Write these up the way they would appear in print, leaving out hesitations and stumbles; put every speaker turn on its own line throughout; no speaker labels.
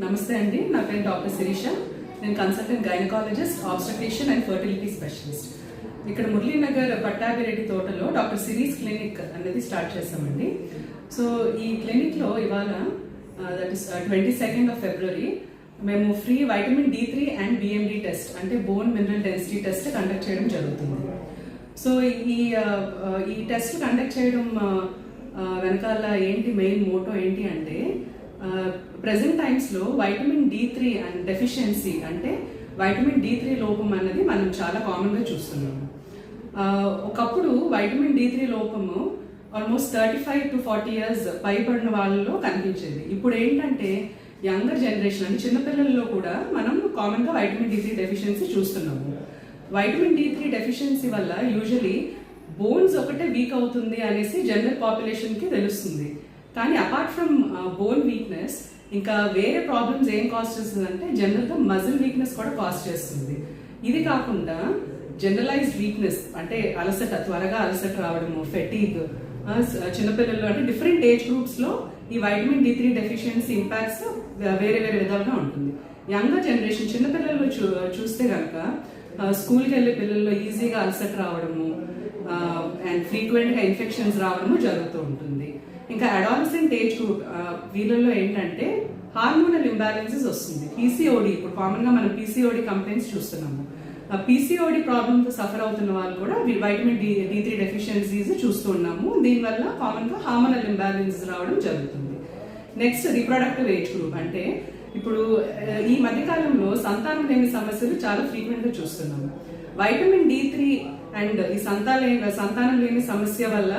నమస్తే అండి, నా పేరు డాక్టర్ శిరీష. నేను consultant gynaecologist, obstetrician and fertility specialist. ఇక్కడ మురళీనగర్ పట్టాభిరెడ్డి తోటలో డాక్టర్ సిరీస్ క్లినిక్ అనేది స్టార్ట్ చేస్తామండి. సో ఈ క్లినిక్లో ఇవాళ దట్ ఇస్ 22nd ఫిబ్రవరి మేము free vitamin D3 and BMD test అంటే bone mineral density test conduct చేయడం జరుగుతుంది. సో ఈ టెస్ట్ కండక్ట్ చేయడం వెనకాల ఏంటి మెయిన్ మోటో ఏంటి అంటే ప్రెసెంట్ టైమ్స్లో వైటమిన్ D3 అండ్ డెఫిషియన్సీ అంటే వైటమిన్ D3 లోపం అన్నది మనం చాలా కామన్గా చూస్తున్నాము. ఒకప్పుడు వైటమిన్ D3 లోపము ఆల్మోస్ట్ 35 to 40 years పైబడిన వాళ్ళలో కనిపించేది. ఇప్పుడు ఏంటంటే యంగర్ జనరేషన్ అంటే చిన్నపిల్లల్లో కూడా మనం కామన్గా వైటమిన్ D3 డెఫిషియన్సీ చూస్తున్నాము. వైటమిన్ D3 డెఫిషియన్సీ వల్ల యూజువలీ బోన్స్ ఒకటే వీక్ అవుతుంది అనేసి జనరల్ పాపులేషన్కి తెలుస్తుంది. కానీ అపార్ట్ ఫ్రమ్ బోన్ వీక్నెస్ ఇంకా వేరే ప్రాబ్లమ్స్ ఏం కాజ్ చేస్తుంది అంటే జనరల్గా మజిల్ వీక్నెస్ కూడా కాజ్ చేస్తుంది. ఇది కాకుండా జనరలైజ్డ్ వీక్నెస్ అంటే అలసట, త్వరగా అలసట రావడము, ఫెటీగ్, చిన్నపిల్లలు అంటే డిఫరెంట్ ఏజ్ గ్రూప్స్లో ఈ వైటమిన్ D3 డెఫిషియన్సీ ఇంపాక్ట్స్ వేరే వేరే విధాలుగా ఉంటుంది. యంగర్ జనరేషన్ చిన్నపిల్లలు చూస్తే కనుక స్కూల్కి వెళ్ళే పిల్లల్లో ఈజీగా అలసట రావడము అండ్ ఫ్రీక్వెంట్గా ఇన్ఫెక్షన్స్ రావడము జరుగుతూ ఉంటుంది. ఇంకా అడాలసెంట్ ఏజ్ గ్రూప్ వీళ్ళల్లో ఏంటంటే హార్మోనల్ ఇంబ్యాలెన్సెస్ వస్తుంది. PCOD ఇప్పుడు కామన్గా మనం PCOD కంప్లైంట్స్ చూస్తున్నాము. PCOD ప్రాబ్లమ్తో సఫర్ అవుతున్న వాళ్ళు కూడా వైటమిన్ D3 డెఫిషియన్సీస్ చూస్తూ ఉన్నాము. దీనివల్ల కామన్గా హార్మోనల్ ఇంబ్యాలెన్సెస్ రావడం జరుగుతుంది. నెక్స్ట్ రిప్రొడక్టివ్ ఏజ్ గ్రూప్ అంటే ఇప్పుడు ఈ మధ్యకాలంలో సంతానం లేని సమస్యలు చాలా ఫ్రీక్వెంట్గా చూస్తున్నాము. వైటమిన్ D3 అండ్ ఈ సంతానం లేని సమస్య వల్ల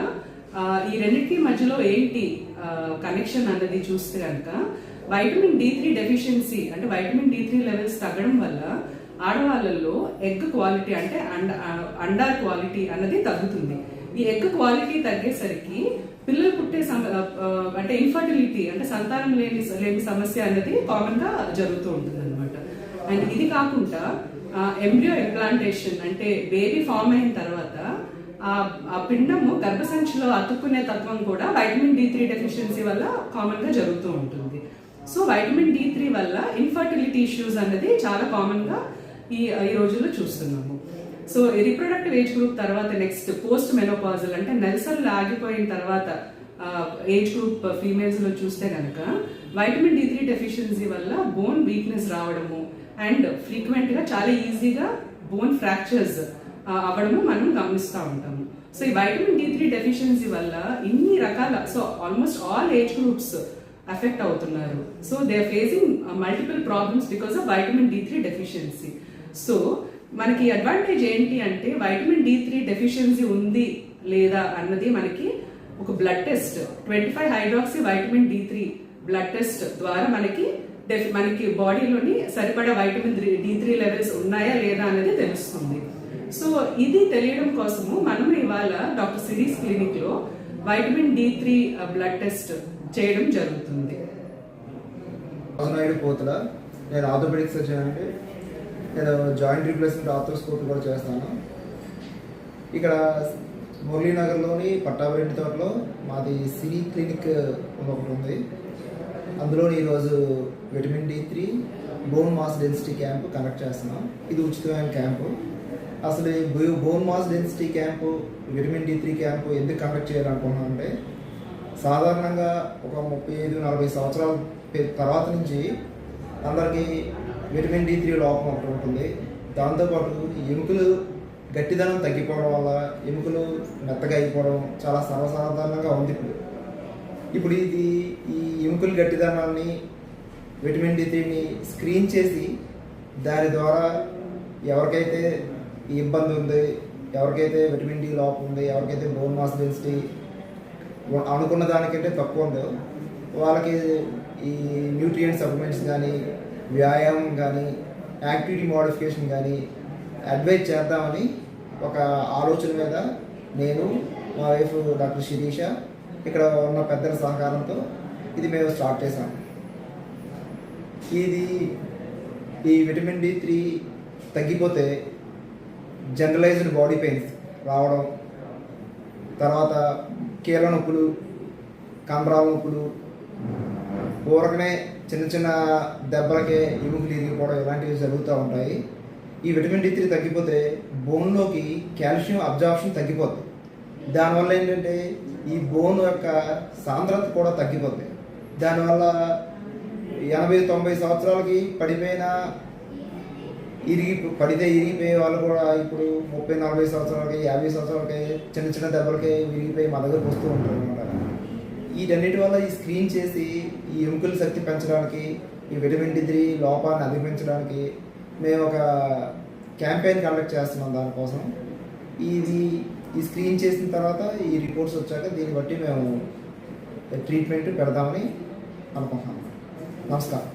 ఈ రెండింటి మధ్యలో ఏంటి కనెక్షన్ అన్నది చూస్తే కనుక వైటమిన్ D3 డెఫిషియన్సీ అంటే వైటమిన్ D3 లెవెల్స్ తగ్గడం వల్ల ఆడవాళ్ళల్లో ఎగ్ క్వాలిటీ అంటే అండార్ క్వాలిటీ అన్నది తగ్గుతుంది. ఈ ఎగ్ క్వాలిటీ తగ్గేసరికి పిల్లలు పుట్టే అంటే ఇన్ఫర్టిలిటీ అంటే సంతానం లేని సమస్య అనేది కామన్ గా జరుగుతూ ఉంటుంది అనమాట. అండ్ ఇది కాకుండా ఎంబ్రియో ఇంప్లాంటేషన్ అంటే బేబీ ఫామ్ అయిన తర్వాత ఆ పిండము గర్భసంచిలో అతుక్కునే తత్వం కూడా వైటమిన్ D3 డెఫిషియన్సీ వల్ల కామన్ గా జరుగుతూ ఉంటుంది. సో వైటమిన్ D3 వల్ల ఇన్ఫర్టిలిటీ ఇష్యూస్ అనేది చాలా కామన్ గా ఈ రోజుల్లో చూస్తున్నాము. సో రిప్రొడక్టివ్ ఏజ్ గ్రూప్ తర్వాత నెక్స్ట్ పోస్ట్ మెనోపాజల్ అంటే నెలసలు ఆగిపోయిన తర్వాత ఏజ్ గ్రూప్ ఫీమేల్స్ లో చూస్తే కనుక వైటమిన్ D3 డెఫిషియన్సీ వల్ల బోన్ వీక్నెస్ రావడము అండ్ ఫ్రీక్వెంట్ గా చాలా ఈజీగా బోన్ ఫ్రాక్చర్స్ అవ్వడము మనం గమనిస్తూ ఉంటాము. సో ఈ వైటమిన్ D3 డెఫిషియన్సీ వల్ల ఇన్ని రకాల so almost all age groups affect అవుతున్నారు. So they are facing multiple problems because of vitamin D3 deficiency. So మనకి అడ్వాంటేజ్ ఏంటి అంటే వైటమిన్ D3 డెఫిషియన్సీ ఉంది లేదా అన్నది మనకి ఒక blood test 25 hydroxy vitamin D3 blood test ద్వారా మనకి బాడీలోని సరిపడా వైటమిన్ D3 లెవెల్స్ ఉన్నాయా లేదా అనేది తెలుస్తుంది. సో ఇది తెలియడం కోసము మనం ఇవాళ డాక్టర్ సిరీస్ క్లినిక్ లో వైటమిన్ D3 బ్లడ్ టెస్ట్ చేయడం జరుగుతుంది.
నేను ఆర్థోపెడిక్స్ వచ్చానంటే నేను జాయింట్ రీప్లేస్మెంట్ ఆర్థోస్కోపీ కూడా చేస్తాను. ఇక్కడ మురళీనగర్లోని పట్టాభిరెడ్డి తోటలో మాది సిరీ క్లినిక్ ఒకటి ఉంది. అందులో ఈరోజు vitamin D3 bone mass density camp conduct చేస్తున్నాం. ఇది ఉచితమైన క్యాంపు. అసలు bone mass density camp, vitamin D3 camp ఎందుకు కండక్ట్ చేయాలనుకున్నాం అంటే సాధారణంగా ఒక 35-40 సంవత్సరాల తర్వాత నుంచి అందరికీ విటమిన్ D3 లోపం ఒకటి ఉంటుంది. దాంతోపాటు ఎముకలు గట్టిదనం తగ్గిపోవడం వల్ల ఎముకలు మెత్తగా అయిపోవడం చాలా సర్వసాధారణంగా ఉంది. ఇప్పుడు ఈ ఎముకల గట్టిదనాన్ని విటమిన్ D3ని స్క్రీన్ చేసి దాని ద్వారా ఎవరికైతే ఈ ఇబ్బంది ఉంది, ఎవరికైతే విటమిన్ D లోపం ఉంది, ఎవరికైతే బోన్ మాస్ డెన్సిటీ అనుకున్న దానికంటే తక్కువ ఉందో వాళ్ళకి ఈ న్యూట్రియంట్ సప్లిమెంట్స్ కానీ, వ్యాయామం కానీ, యాక్టివిటీ మోడిఫికేషన్ కానీ అడ్వైజ్ చేద్దామని ఒక ఆలోచన మీద నేను, మా వైఫ్ డాక్టర్ శిరీష, ఇక్కడ ఉన్న పెద్దల సహకారంతో ఇది మేము స్టార్ట్ చేసాం. ఈ విటమిన్ D3 తగ్గిపోతే జనరలైజ్డ్ బాడీ పెయిన్స్ రావడం, తర్వాత కీళ్ళ నొప్పులు, కండరాల నొప్పులు, ఊరకనే చిన్న చిన్న దెబ్బలకే ఎముకలు ఇరిగిపోవడం ఇలాంటివి జరుగుతూ ఉంటాయి. ఈ విటమిన్ D3 తగ్గిపోతే బోన్లోకి కాల్షియం అబ్జార్ప్షన్ తగ్గిపోతుంది. దానివల్ల ఏంటంటే ఈ బోన్ యొక్క సాంద్రత కూడా తగ్గిపోతుంది. దానివల్ల 80-90 సంవత్సరాలకి పడితే ఇరిగిపోయే వాళ్ళు కూడా ఇప్పుడు 30-40 సంవత్సరాలకి 50 సంవత్సరాలకి చిన్న చిన్న దెబ్బలకి విరిగిపోయి మా దగ్గరకు వస్తూ ఉంటారు అనమాట. వీటన్నిటి వల్ల ఈ స్క్రీన్ చేసి ఈ ఎముకల శక్తి పెంచడానికి, ఈ విటమిన్ D3 లోపాన్ని అధిగమించడానికి మేము ఒక క్యాంపెయిన్ కండక్ట్ చేస్తున్నాం. దానికోసం ఈ స్క్రీన్ చేసిన తర్వాత ఈ రిపోర్ట్స్ వచ్చాక దీన్ని బట్టి మేము ట్రీట్మెంట్ పెడదామని అనుకుంటున్నాం. నమస్కారం.